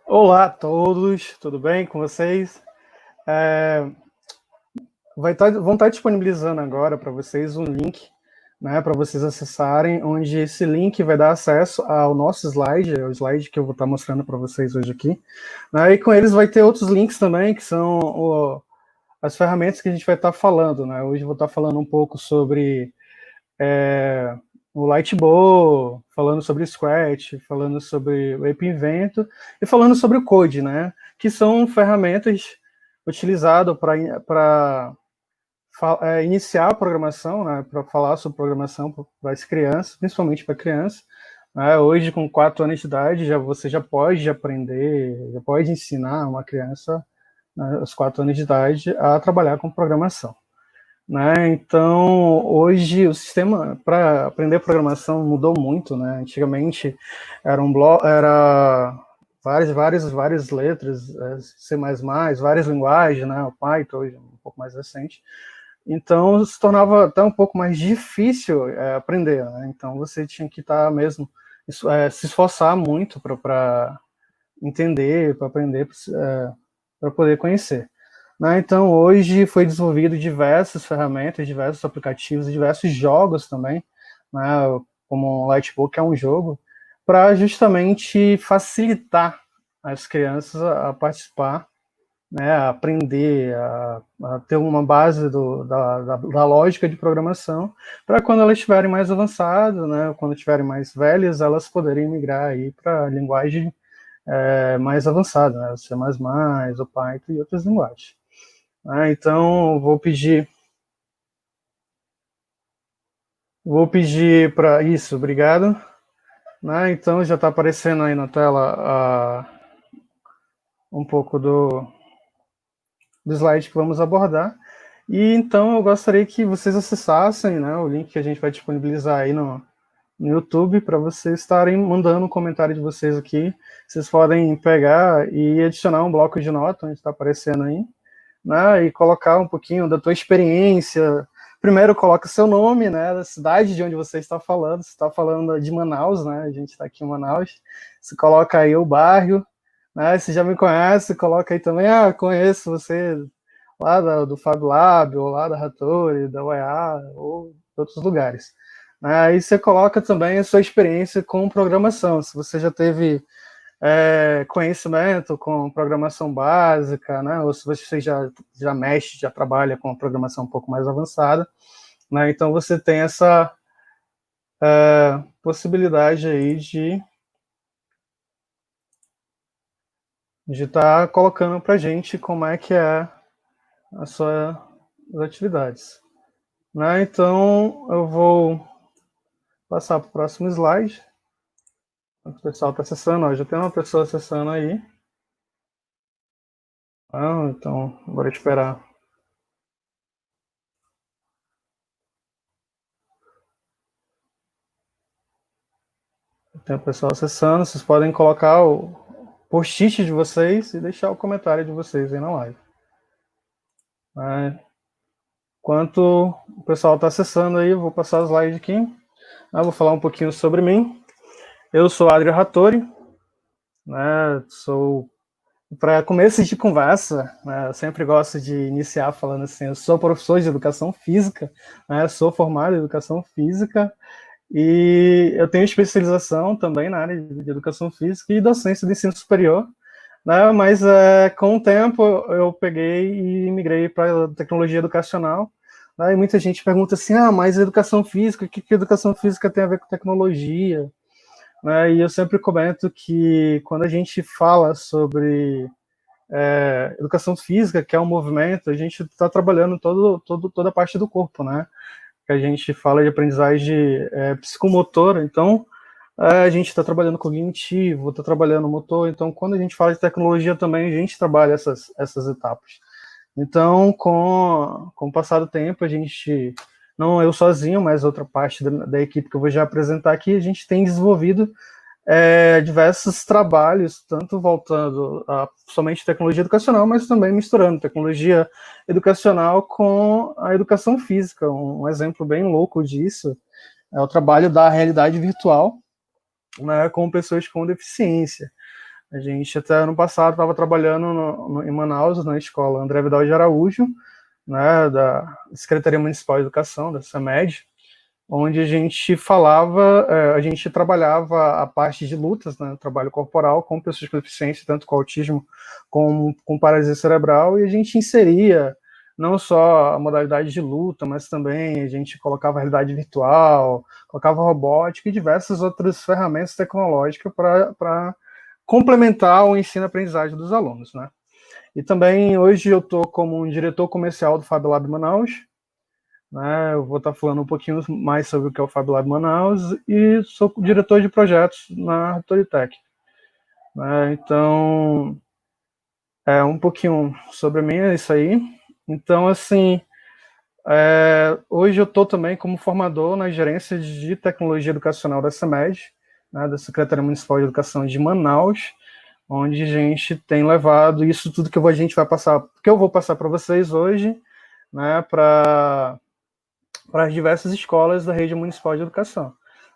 Olá a todos, tudo bem com vocês? É, vão estar disponibilizando agora para vocês um link, né, para vocês acessarem, onde esse link vai dar acesso ao nosso slide, é o slide que eu vou estar mostrando para vocês hoje aqui, né, e com eles vai ter outros links também, que são as ferramentas que a gente vai estar falando, né. Hoje eu vou estar falando um pouco sobre o Lightbow, falando sobre o Scratch, falando sobre o App Invento e falando sobre o Code, né? Que são ferramentas utilizadas para iniciar a programação, né? Para falar sobre programação para as crianças, principalmente para crianças. Né? Hoje, com 4 anos de idade, você já pode aprender, já pode ensinar uma criança, né, aos 4 anos de idade a trabalhar com programação. Né? Então, hoje o sistema para aprender programação mudou muito, né? Antigamente era várias letras, C++, várias linguagens, né? O Python hoje é um pouco mais recente. Então, se tornava até um pouco mais difícil aprender, né? Então, você tinha que estar mesmo se esforçar muito para entender, para aprender, para poder conhecer. Né? Então, hoje foi desenvolvido diversas ferramentas, diversos aplicativos, diversos jogos também, né? Como o Lightbook, que é um jogo, para justamente facilitar as crianças a participar, né? A aprender, a ter uma base da lógica de programação, para quando elas estiverem mais avançadas, né? Quando estiverem mais velhas, elas poderem migrar para a linguagem mais avançada, né? O C++, o Python e outras linguagens. Então, vou pedir para isso, obrigado. Então, já está aparecendo aí na tela um pouco do slide que vamos abordar. E então eu gostaria que vocês acessassem, né, o link que a gente vai disponibilizar aí no YouTube para vocês estarem mandando um comentário de vocês aqui. Vocês podem pegar e adicionar um bloco de nota, onde está aparecendo aí, né, e colocar um pouquinho da tua experiência. Primeiro coloca seu nome, né, da cidade de onde você está falando. Você está falando de Manaus, né? A gente está aqui em Manaus. Você coloca aí o bairro, né? Se já me conhece, coloca aí também. Ah, conheço você lá do Fab Lab, ou lá da Hattori, da UEA, ou de outros lugares. Aí você coloca também a sua experiência com programação. Se você já teve conhecimento com programação básica, né? Ou se você já mexe, já trabalha com programação um pouco mais avançada, né? Então você tem essa possibilidade aí de estar colocando para a gente como é que é as suas atividades. Né? Então eu vou passar para o próximo slide. O pessoal está acessando, ó, já tem uma pessoa acessando aí. Então, bora esperar. Tem o pessoal acessando, vocês podem colocar o post-it de vocês e deixar o comentário de vocês aí na live. Enquanto o pessoal está acessando aí, eu vou passar os slides aqui. Vou falar um pouquinho sobre mim. Eu sou Adrio Hattori, né? Para começo de conversa, né, eu sempre gosto de iniciar falando assim, eu sou professor de educação física, né, sou formado em educação física e eu tenho especialização também na área de educação física e docência de ensino superior, né, mas com o tempo eu peguei e migrei para tecnologia educacional, né, e muita gente pergunta assim, mas educação física, o que educação física tem a ver com tecnologia? Né, e eu sempre comento que quando a gente fala sobre educação física, que é um movimento, a gente está trabalhando toda a parte do corpo, né? Que a gente fala de aprendizagem psicomotora, então a gente está trabalhando cognitivo, está trabalhando motor, então quando a gente fala de tecnologia também, a gente trabalha essas etapas. Então, com o passar do tempo, a gente, não eu sozinho, mas outra parte da equipe que eu vou já apresentar aqui, a gente tem desenvolvido diversos trabalhos, tanto voltando a somente tecnologia educacional, mas também misturando tecnologia educacional com a educação física. Um exemplo bem louco disso é o trabalho da realidade virtual, né, com pessoas com deficiência. A gente até ano passado estava trabalhando em Manaus, na escola André Vidal de Araújo, né, da Secretaria Municipal de Educação, da SEMED, onde a gente trabalhava a parte de lutas, né, trabalho corporal com pessoas com deficiência, tanto com autismo como com paralisia cerebral, e a gente inseria não só a modalidade de luta, mas também a gente colocava realidade virtual, colocava robótica e diversas outras ferramentas tecnológicas para complementar o ensino-aprendizagem dos alunos, né? E também hoje eu estou como um diretor comercial do Fab Lab Manaus, né? Eu vou estar falando um pouquinho mais sobre o que é o Fab Lab Manaus e sou diretor de projetos na Ratoritec, né? Então, um pouquinho sobre mim é isso aí. Então, assim, hoje eu estou também como formador na gerência de tecnologia educacional da SEMED, né, da Secretaria Municipal de Educação de Manaus, onde a gente tem levado isso tudo que a gente vai passar, que eu vou passar para vocês hoje, né, para as diversas escolas da rede municipal de educação,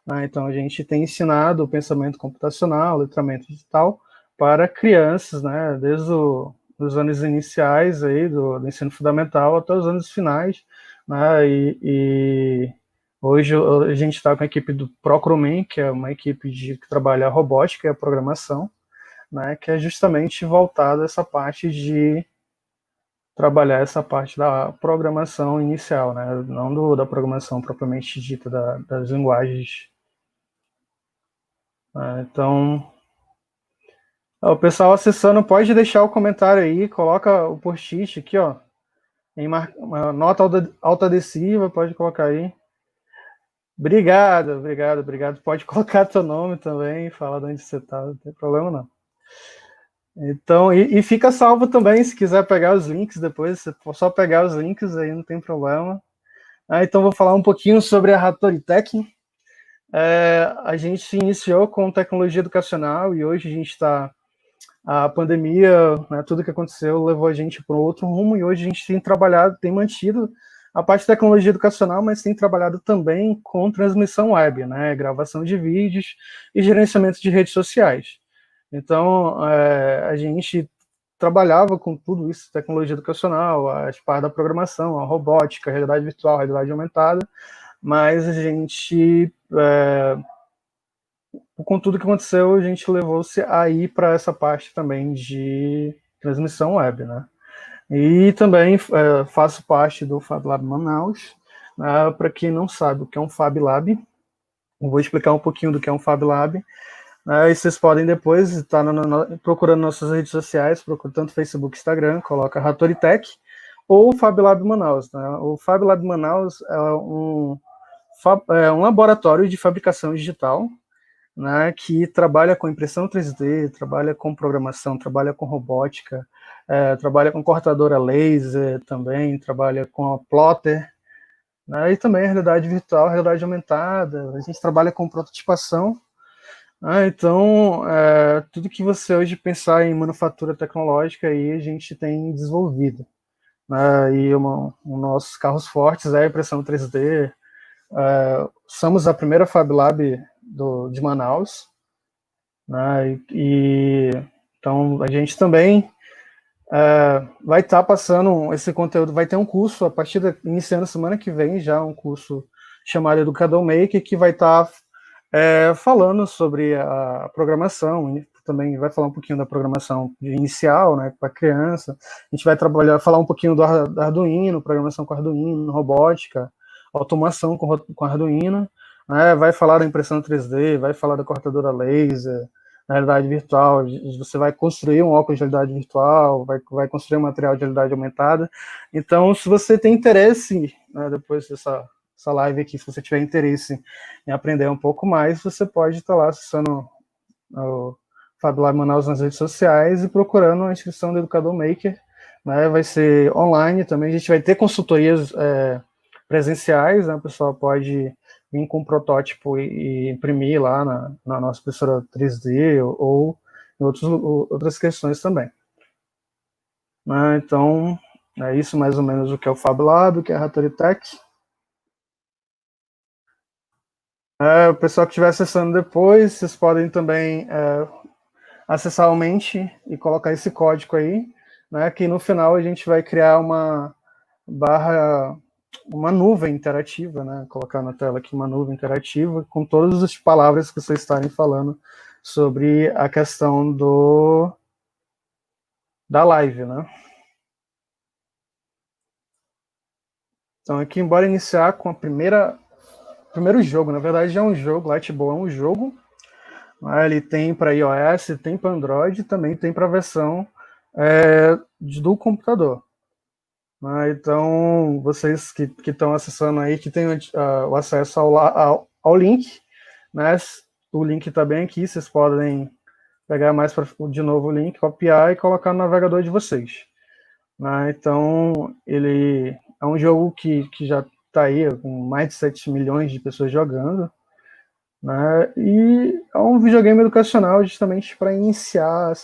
né? Então a gente tem ensinado o pensamento computacional, letramento digital para crianças, né, desde os anos iniciais aí do ensino fundamental até os anos finais, né? E hoje a gente está com a equipe do Procromen, que é uma equipe que trabalha a robótica e a programação, né, que é justamente voltada a essa parte de trabalhar essa parte da programação inicial, né, não da programação propriamente dita das linguagens. Então, o pessoal acessando pode deixar o comentário aí, coloca o post-it aqui, ó, em uma nota autoadesiva, pode colocar aí. Obrigado, obrigado, obrigado. Pode colocar teu nome também, falar de onde você está, não tem problema não. Então, e fica salvo também, se quiser pegar os links depois, se for só pegar os links aí, não tem problema. Então, vou falar um pouquinho sobre a Ratoritec. A gente iniciou com tecnologia educacional e hoje a gente está... A pandemia, né, tudo que aconteceu levou a gente para outro rumo e hoje a gente tem trabalhado, tem mantido a parte de tecnologia educacional, mas tem trabalhado também com transmissão web, né, gravação de vídeos e gerenciamento de redes sociais. Então, a gente trabalhava com tudo isso, tecnologia educacional, a parte da programação, a robótica, a realidade virtual, a realidade aumentada, mas a gente, com tudo que aconteceu, a gente levou-se a ir para essa parte também de transmissão web, né? E também faço parte do Fab Lab Manaus. Para quem não sabe o que é um Fab Lab, eu vou explicar um pouquinho do que é um Fab Lab. E vocês podem depois estar procurando nossas redes sociais, procurando tanto Facebook, Instagram, coloca Ratoritec ou Fab Lab Manaus. Né? O Fab Lab Manaus é um laboratório de fabricação digital, né, que trabalha com impressão 3D, trabalha com programação, trabalha com robótica, trabalha com cortadora laser também, trabalha com a plotter, né, e também realidade virtual, realidade aumentada. A gente trabalha com prototipação. Então, tudo que você hoje pensar em manufatura tecnológica, aí a gente tem desenvolvido. Né, e nossos carros fortes é a impressão 3D. Somos a primeira Fab Lab de Manaus, né, então a gente também vai estar passando esse conteúdo, vai ter um curso a partir iniciando semana que vem já, um curso chamado Educador Maker, que vai estar falando sobre a programação, e também vai falar um pouquinho da programação inicial, né, para criança. A gente vai falar um pouquinho do Arduino, programação com Arduino, robótica, automação com Arduino, né, vai falar da impressão 3D, vai falar da cortadora laser, na realidade virtual, você vai construir um óculos de realidade virtual, vai construir um material de realidade aumentada. Então, se você tem interesse, né, depois dessa live aqui, se você tiver interesse em aprender um pouco mais, você pode estar lá acessando o Fab Lab Manaus nas redes sociais e procurando a inscrição do Educador Maker. Né, vai ser online também, a gente vai ter consultorias presenciais, né, o pessoal pode vir com um protótipo e imprimir lá na nossa impressora 3D ou em outras questões também. Então, é isso mais ou menos o que é o Fab Lab, o que é a Ratoritec. O pessoal que estiver acessando depois, vocês podem também acessar o Mente e colocar esse código aí, né, que no final a gente vai criar uma nuvem interativa, né, colocar na tela aqui uma nuvem interativa com todas as palavras que vocês estarem falando sobre a questão da live, né. Então aqui, embora iniciar com primeiro jogo, na verdade é um jogo, Lightball é um jogo, né, ele tem para iOS, tem para Android, também tem para a versão do computador. Né, então, vocês que estão acessando aí, que têm o acesso ao link, né, o link está bem aqui, vocês podem pegar mais de novo o link, copiar e colocar no navegador de vocês. Né, então, ele é um jogo que já está aí com mais de 7 milhões de pessoas jogando, né, e é um videogame educacional justamente para iniciar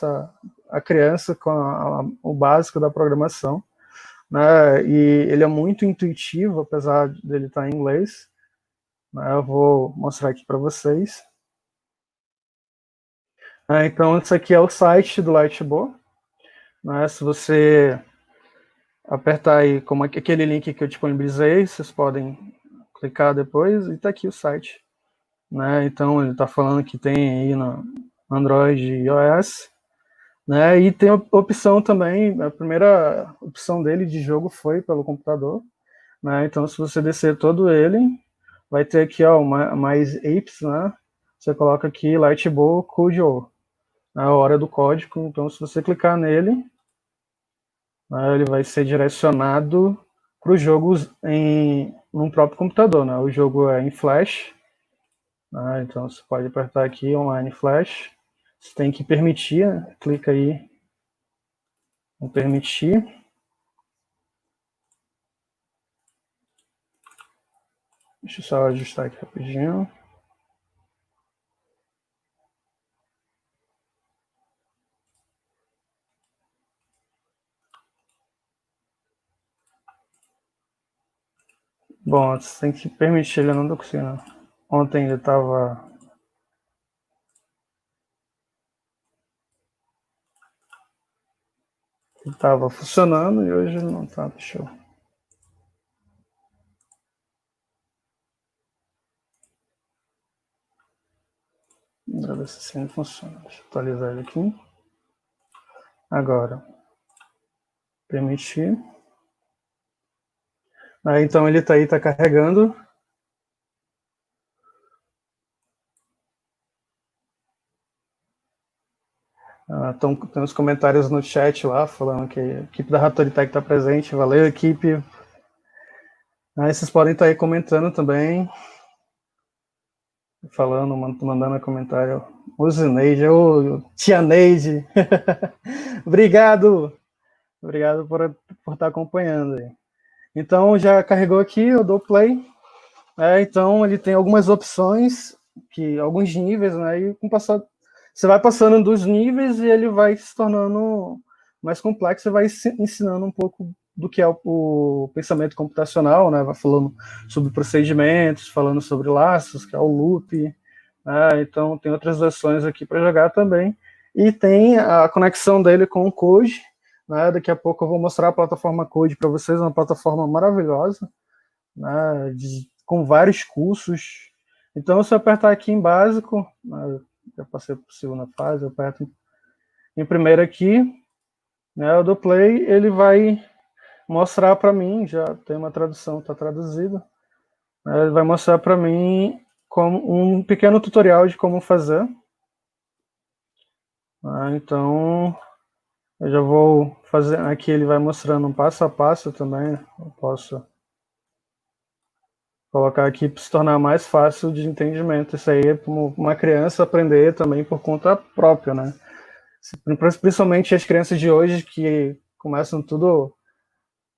a criança com o básico da programação, né, e ele é muito intuitivo, apesar dele estar em inglês, né, eu vou mostrar aqui para vocês. Então, isso aqui é o site do Lightball, né, se você apertar aí como aquele link que eu disponibilizei, vocês podem clicar depois e está aqui o site. Né, então, ele está falando que tem aí no Android e iOS, né, e tem a opção também, a primeira opção dele de jogo foi pelo computador, né, então se você descer todo ele, vai ter aqui ó, mais apps, né, você coloca aqui Lightball Code, a hora do código, então se você clicar nele, né, ele vai ser direcionado para os jogos no próprio computador, né, o jogo é em Flash, né, então você pode apertar aqui Online Flash, você tem que permitir, clica aí em permitir. Deixa eu só ajustar aqui rapidinho. Bom, você tem que permitir, ele não tô conseguindo. Ontem ele estava funcionando e hoje não está. Deixa eu ver se assim funciona. Deixa eu atualizar ele aqui. Agora, permitir. Aí, então ele está aí, está carregando. Tem uns comentários no chat lá falando que a equipe da Ratoritech está presente. Valeu, equipe. Aí vocês podem estar aí comentando também. Falando, mandando comentário. O Zineide, o Tia Neide. Obrigado por estar acompanhando aí. Então já carregou aqui, eu dou play. Então ele tem algumas opções, alguns níveis, né? E você vai passando dos níveis e ele vai se tornando mais complexo e vai ensinando um pouco do que é o pensamento computacional, né? Vai falando sobre procedimentos, falando sobre laços, que é o loop. Né? Então tem outras versões aqui para jogar também. E tem a conexão dele com o Code. Né? Daqui a pouco eu vou mostrar a plataforma Code para vocês, uma plataforma maravilhosa, né? Com vários cursos. Então, se eu apertar aqui em básico, né? Já passei por segunda fase, eu aperto em primeiro aqui, né? Eu dou play, ele vai mostrar para mim, já tem uma tradução, está traduzido, né? Ele vai mostrar para mim como um pequeno tutorial de como fazer. Né? Então, eu já vou fazer, aqui ele vai mostrando um passo a passo também, eu posso colocar aqui para se tornar mais fácil de entendimento. Isso aí é para uma criança aprender também por conta própria, né? Principalmente as crianças de hoje que começam tudo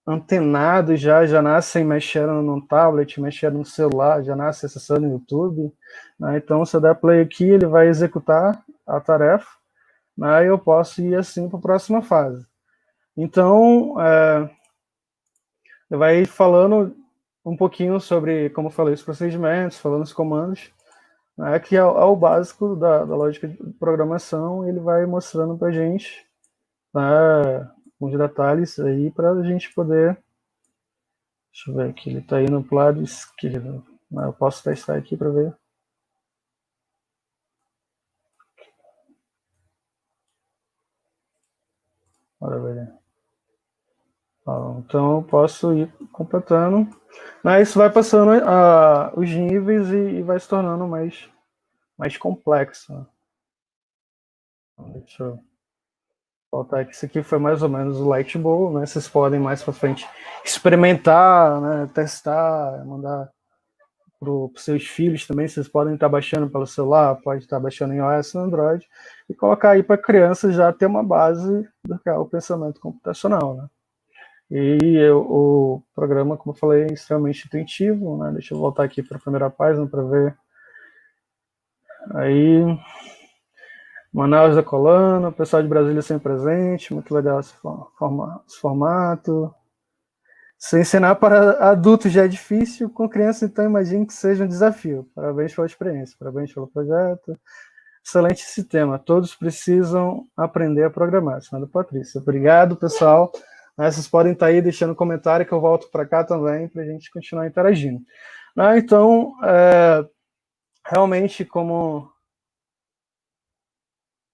antenado, já nascem mexendo no tablet, mexendo no celular, já nascem acessando o YouTube. Né? Então, se eu der play aqui, ele vai executar a tarefa, né? E eu posso ir assim para a próxima fase. Então, ele vai falando um pouquinho sobre, como eu falei, os procedimentos, falando os comandos. né, que é o básico da lógica de programação. Ele vai mostrando para a gente, né, uns detalhes aí para a gente poder. Deixa eu ver aqui, ele está aí no lado esquerdo. Eu posso testar aqui para ver. Bora ver. Então eu posso ir completando. Isso vai passando os níveis e vai se tornando mais complexo. Deixa eu voltar aqui. Isso aqui foi mais ou menos o Light Bowl, né? Vocês podem mais para frente experimentar, né? Testar, mandar para os seus filhos também. Vocês podem estar baixando pelo celular, pode estar baixando em iOS ou Android e colocar aí para a criança já ter uma base do que é o pensamento computacional, né? E o programa, como eu falei, é extremamente intuitivo, né? Deixa eu voltar aqui para a primeira página para ver. Aí, Manaus decolando, o pessoal de Brasília sempre presente, muito legal esse formato. Se ensinar para adultos já é difícil, com criança então imagine que seja um desafio. Parabéns pela experiência, parabéns pelo projeto. Excelente esse tema, todos precisam aprender a programar. Senhora Patrícia, obrigado pessoal. Vocês podem estar aí deixando comentário que eu volto para cá também para a gente continuar interagindo. Então, realmente, como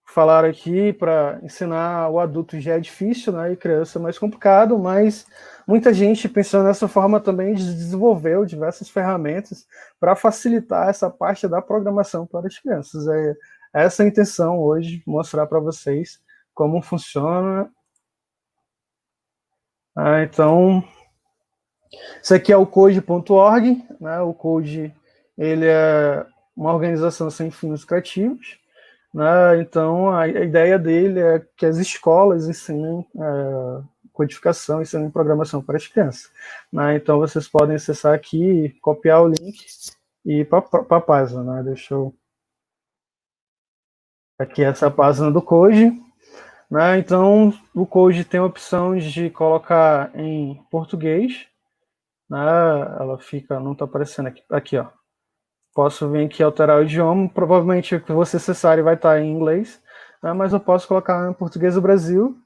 falaram aqui, para ensinar o adulto já é difícil, né? E criança é mais complicado, mas muita gente pensando nessa forma também desenvolveu diversas ferramentas para facilitar essa parte da programação para as crianças. Essa é a intenção hoje, mostrar para vocês como funciona. Então, isso aqui é o code.org, né? O Code, ele é uma organização sem fins lucrativos, né? Então, a ideia dele é que as escolas ensinem codificação, ensinem programação para as crianças, né? Então, vocês podem acessar aqui, copiar o link e ir para a página, né? Deixa eu... Aqui essa página do Code, né? Então, o Code tem a opção de colocar em português, né? Ela fica, não está aparecendo aqui, ó. Posso vir aqui alterar o idioma, provavelmente o que você acessar vai estar em inglês, né? Mas eu posso colocar em português do Brasil,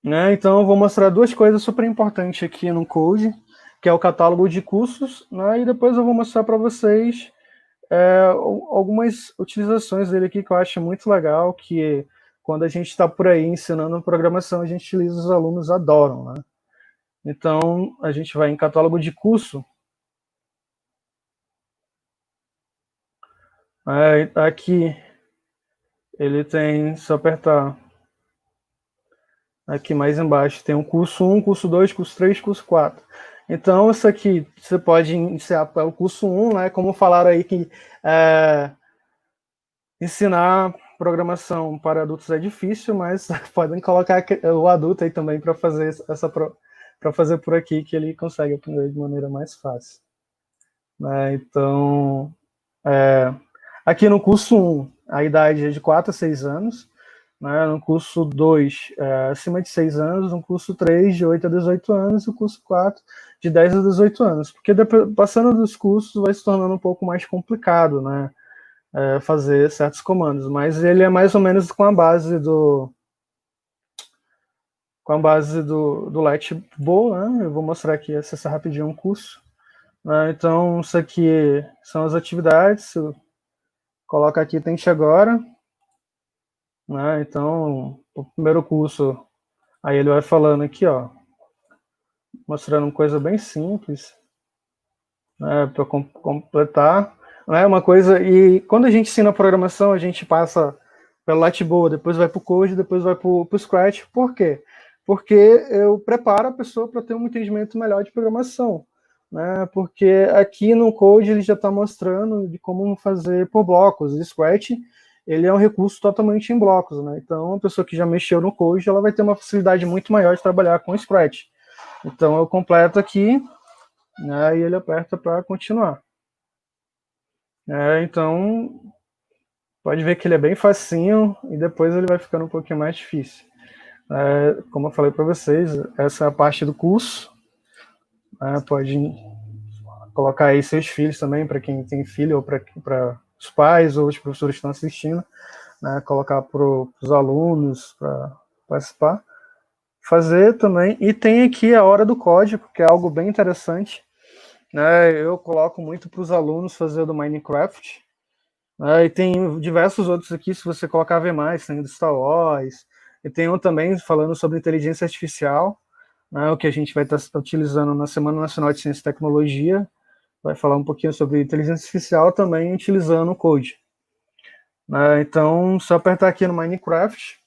né? Então eu vou mostrar duas coisas super importantes aqui no Code, que é o catálogo de cursos, né? E depois eu vou mostrar para vocês algumas utilizações dele aqui que eu acho muito legal, que quando a gente está por aí ensinando programação, a gente utiliza, os alunos adoram, né? Então, a gente vai em catálogo de curso. Aqui, ele tem, se eu apertar aqui mais embaixo, tem o curso 1, curso 2, curso 3, curso 4. Então, isso aqui, você pode iniciar pelo curso 1, né? Como falaram aí que ensinar programação para adultos é difícil, mas podem colocar o adulto aí também para fazer para fazer por aqui, que ele consegue aprender de maneira mais fácil. Né? Então, aqui no curso 1, a idade é de 4 a 6 anos, né? No curso 2, acima de 6 anos, no curso 3, de 8 a 18 anos, e o curso 4, de 10 a 18 anos, porque depois, passando dos cursos vai se tornando um pouco mais complicado, né? Fazer certos comandos, mas ele é mais ou menos com a base do Light Bowl, né? Eu vou mostrar aqui, acessar rapidinho um curso. Né? Então, isso aqui são as atividades. Coloca aqui, tente agora. Né? Então, o primeiro curso, aí ele vai falando aqui, ó, mostrando uma coisa bem simples, né, para completar. Né? Uma coisa, e quando a gente ensina programação, a gente passa pelo Lightboard, depois vai para o Code, depois vai para o Scratch. Por quê? Porque eu preparo a pessoa para ter um entendimento melhor de programação. Né? Porque aqui no Code ele já está mostrando de como fazer por blocos. O Scratch, ele é um recurso totalmente em blocos. Né? Então, a pessoa que já mexeu no Code, ela vai ter uma facilidade muito maior de trabalhar com o Scratch. Então, eu completo aqui, né, e ele aperta para continuar. Então, pode ver que ele é bem facinho e depois ele vai ficando um pouquinho mais difícil. Como eu falei para vocês, essa é a parte do curso. Pode colocar aí seus filhos também, para quem tem filho, ou para os pais ou os professores que estão assistindo, né, colocar para os alunos para participar, fazer também. E tem aqui a hora do código, que é algo bem interessante, né, eu coloco muito para os alunos fazer do Minecraft, né, e tem diversos outros aqui, se você colocar ver mais, tem do Star Wars, e tem um também falando sobre inteligência artificial, né, o que a gente vai estar utilizando na Semana Nacional de Ciência e Tecnologia, vai falar um pouquinho sobre inteligência artificial também utilizando o Code. Então, se eu apertar aqui no Minecraft,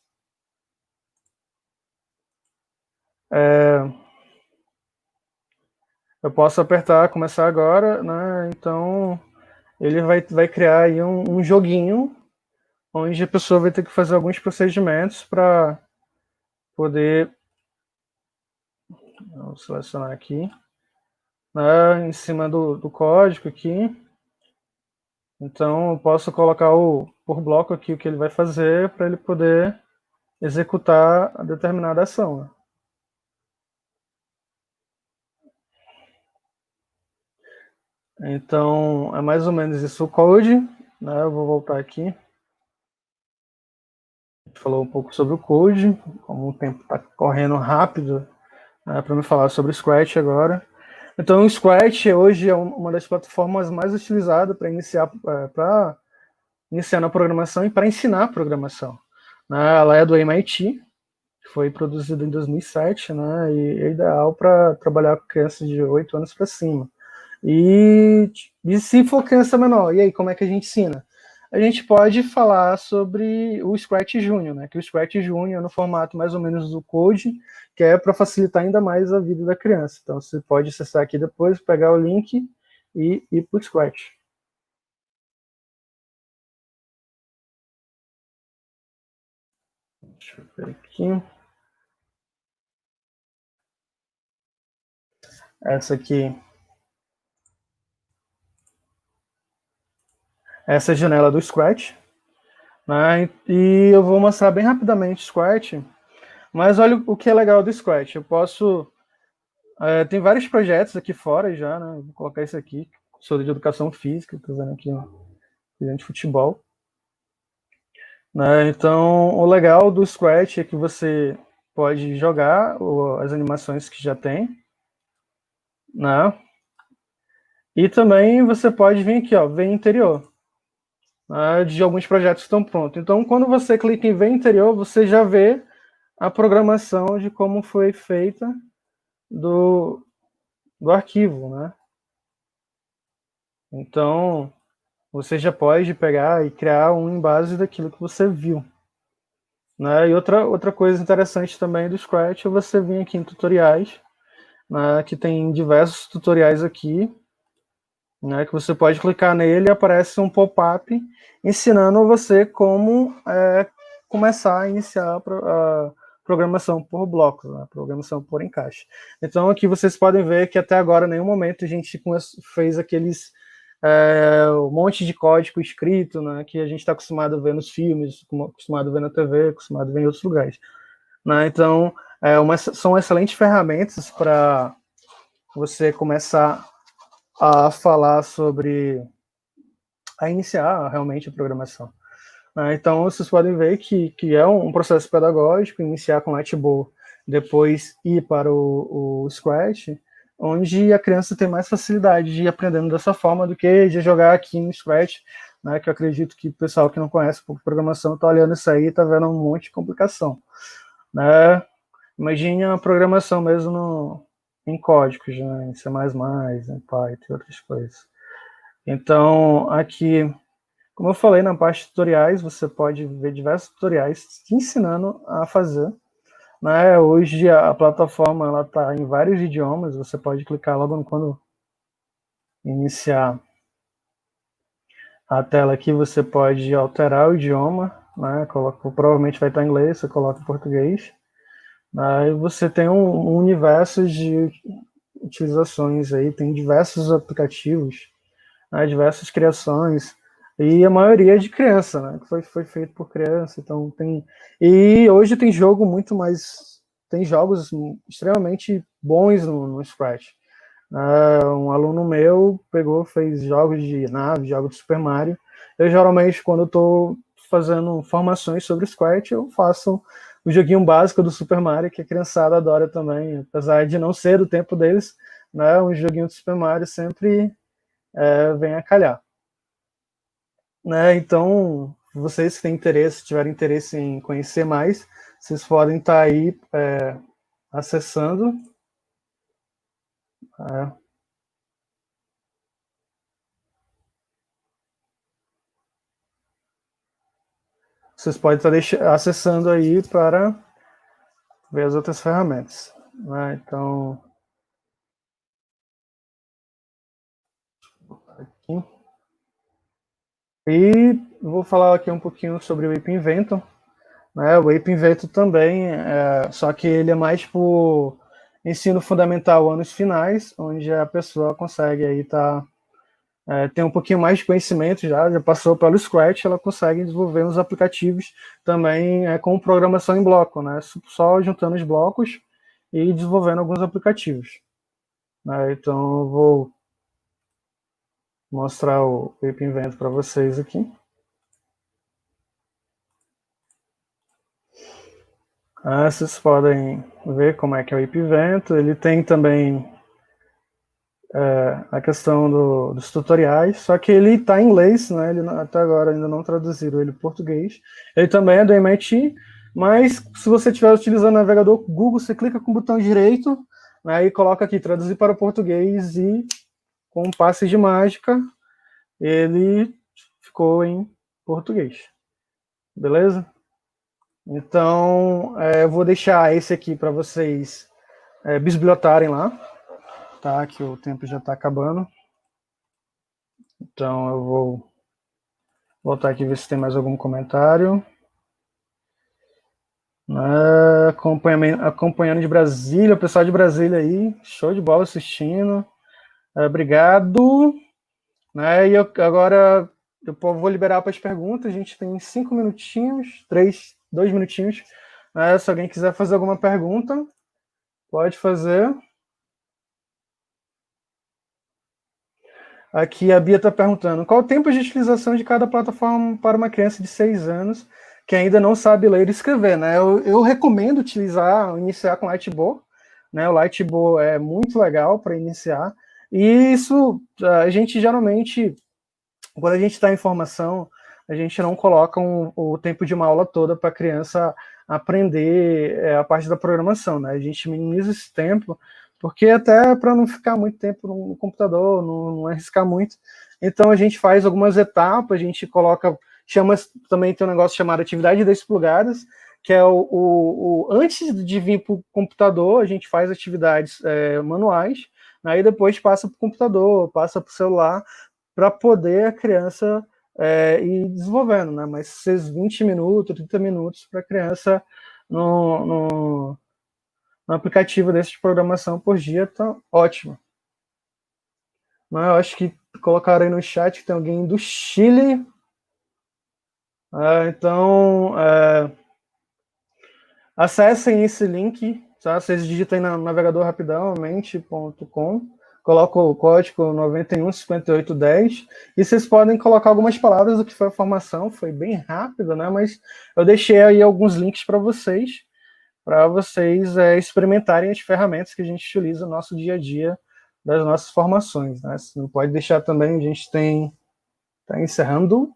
eu posso apertar, começar agora, né? Então, ele vai criar aí um joguinho onde a pessoa vai ter que fazer alguns procedimentos para poder, vou selecionar aqui, né, em cima do código aqui. Então, eu posso colocar por bloco aqui o que ele vai fazer para ele poder executar a determinada ação. Né? Então, é mais ou menos isso o code. Né? Eu vou voltar aqui. A gente falou um pouco sobre o code, como o tempo está correndo rápido, né, para me falar sobre o Scratch agora. Então, o Scratch hoje é uma das plataformas mais utilizadas para iniciar na programação e para ensinar a programação. Né? Ela é do MIT, foi produzida em 2007, né, e é ideal para trabalhar com crianças de 8 anos para cima. E se for criança menor, e aí, como é que a gente ensina? A gente pode falar sobre o Scratch Junior, né? Que o Scratch Junior é no formato mais ou menos do Code, que é para facilitar ainda mais a vida da criança. Então, você pode acessar aqui depois, pegar o link e ir para o Scratch. Deixa eu ver aqui. Essa é a janela do Scratch. Né? E eu vou mostrar bem rapidamente o Scratch, mas olha o que é legal do Scratch. Eu posso... tem vários projetos aqui fora já, né? Vou colocar esse aqui, sou de educação física, estou vendo aqui de futebol. Né? Então, o legal do Scratch é que você pode jogar as animações que já tem, né? E também você pode vir aqui, ó, ver interior, né? De alguns projetos que estão prontos. Então, quando você clica em ver interior, você já vê a programação de como foi feita do arquivo, né? Então, você já pode pegar e criar um em base daquilo que você viu. Né? E outra coisa interessante também do Scratch é você vir aqui em tutoriais, né, que tem diversos tutoriais aqui, né, que você pode clicar nele e aparece um pop-up ensinando você como começar a iniciar a programação por blocos, né, programação por encaixe. Então aqui vocês podem ver que até agora, em nenhum momento, a gente fez aqueles um monte de código escrito, né, que a gente está acostumado a ver nos filmes, acostumado a ver na TV, acostumado a ver em outros lugares. Né? Então, são excelentes ferramentas para você começar a falar sobre, a iniciar realmente a programação. Né? Então, vocês podem ver que é um processo pedagógico, iniciar com Lightbow, depois ir para o Scratch, onde a criança tem mais facilidade de ir aprendendo dessa forma do que de jogar aqui no Scratch, né, que eu acredito que o pessoal que não conhece um pouco de programação está olhando isso aí e está vendo um monte de complicação. Né? Imagine a programação mesmo em códigos, né, em C++, em Python e outras coisas. Então, aqui, como eu falei, na parte de tutoriais, você pode ver diversos tutoriais te ensinando a fazer. Né? Hoje a plataforma está em vários idiomas, você pode clicar logo quando iniciar a tela aqui, você pode alterar o idioma, né? Provavelmente vai estar em inglês, você coloca em português. Aí você tem um universo de utilizações aí, tem diversos aplicativos, né, diversas criações, e a maioria é de criança, né, que foi feito por criança, então tem... E hoje tem jogo muito mais... Tem jogos extremamente bons no Scratch. Um aluno meu pegou, fez jogos de nave, jogos de Super Mario. Eu geralmente, quando eu estou fazendo formações sobre Scratch, eu faço o joguinho básico do Super Mario, que a criançada adora também, apesar de não ser do tempo deles, né? Um joguinho do Super Mario sempre vem a calhar. Né? Então, vocês que têm interesse, tiverem interesse em conhecer mais, vocês podem estar aí acessando. Vocês podem estar acessando aí para ver as outras ferramentas. Né? Então, aqui. E vou falar aqui um pouquinho sobre o Ape Inventor. Né? O Ape Inventor também, só que ele é mais por ensino fundamental, anos finais, onde a pessoa consegue aí ter um pouquinho mais de conhecimento já passou pelo Scratch, ela consegue desenvolver uns aplicativos também com programação em bloco, né? Só juntando os blocos e desenvolvendo alguns aplicativos. Né? Então eu vou mostrar o Ape Inventor para vocês aqui. Vocês podem ver como é que é o Ape Inventor. Ele tem também a questão dos tutoriais, só que ele está em inglês, né? Ele até agora ainda não traduziram ele em português. Ele também é do MIT, mas se você estiver utilizando o navegador Google, você clica com o botão direito, né, e coloca aqui traduzir para o português e com um passe de mágica ele ficou em português. Beleza? Então eu vou deixar esse aqui para vocês bisbilhotarem lá, tá? Que o tempo já está acabando. Então eu vou voltar aqui e ver se tem mais algum comentário. Acompanhando de Brasília, o pessoal de Brasília aí, show de bola assistindo. Obrigado. Né, e agora eu vou liberar para as perguntas. A gente tem 5 minutinhos, 2 minutinhos. Né, se alguém quiser fazer alguma pergunta, pode fazer. Aqui a Bia está perguntando: qual o tempo de utilização de cada plataforma para uma criança de 6 anos que ainda não sabe ler e escrever? Né? Eu recomendo iniciar com Lightboard. Né? O Lightboard é muito legal para iniciar. E isso, a gente geralmente, quando a gente está em formação, a gente não coloca o tempo de uma aula toda para a criança aprender a parte da programação. Né? A gente minimiza esse tempo, porque até para não ficar muito tempo no computador, não arriscar muito. Então a gente faz algumas etapas, a gente coloca, também tem um negócio chamado atividade de 10 plugadas, que é antes de vir para o computador, a gente faz atividades manuais, aí depois passa para o computador, passa para o celular, para poder a criança ir desenvolvendo, né? Mas esses 20 minutos, 30 minutos para a criança no aplicativo desse de programação por dia tá ótimo. Mas eu acho que colocaram aí no chat que tem alguém do Chile. Então, acessem esse link, tá? Vocês digitem no navegador rapidão, mente.com, coloca o código 915810 e vocês podem colocar algumas palavras do que foi a formação, foi bem rápido, né? Mas eu deixei aí alguns links para vocês experimentarem as ferramentas que a gente utiliza no nosso dia a dia das nossas formações, né? Você não pode deixar também, a gente está encerrando.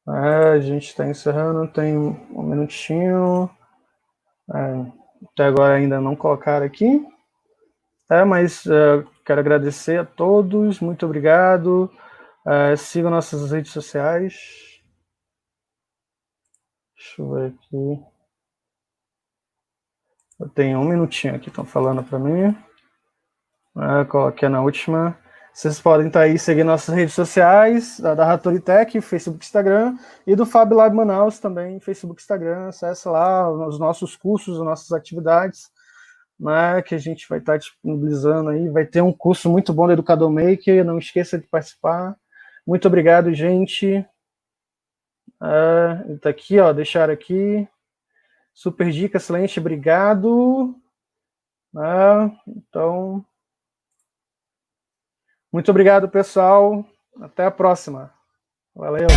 A gente está encerrando, tem um minutinho. Até agora ainda não colocaram aqui. Mas quero agradecer a todos, muito obrigado. Sigam nossas redes sociais. Deixa eu ver aqui. Eu tenho um minutinho aqui, estão falando para mim. Coloquei na última. Vocês podem estar aí seguindo nossas redes sociais, da Ratoritech, Facebook, Instagram, e do Fab Lab Manaus também, Facebook, Instagram. Acesse lá os nossos cursos, as nossas atividades, né, que a gente vai estar disponibilizando aí. Vai ter um curso muito bom do Educador Maker, não esqueça de participar. Muito obrigado, gente. Tá aqui, ó, deixar aqui. Super dica, excelente, obrigado. né? Então, muito obrigado, pessoal. Até a próxima. Valeu.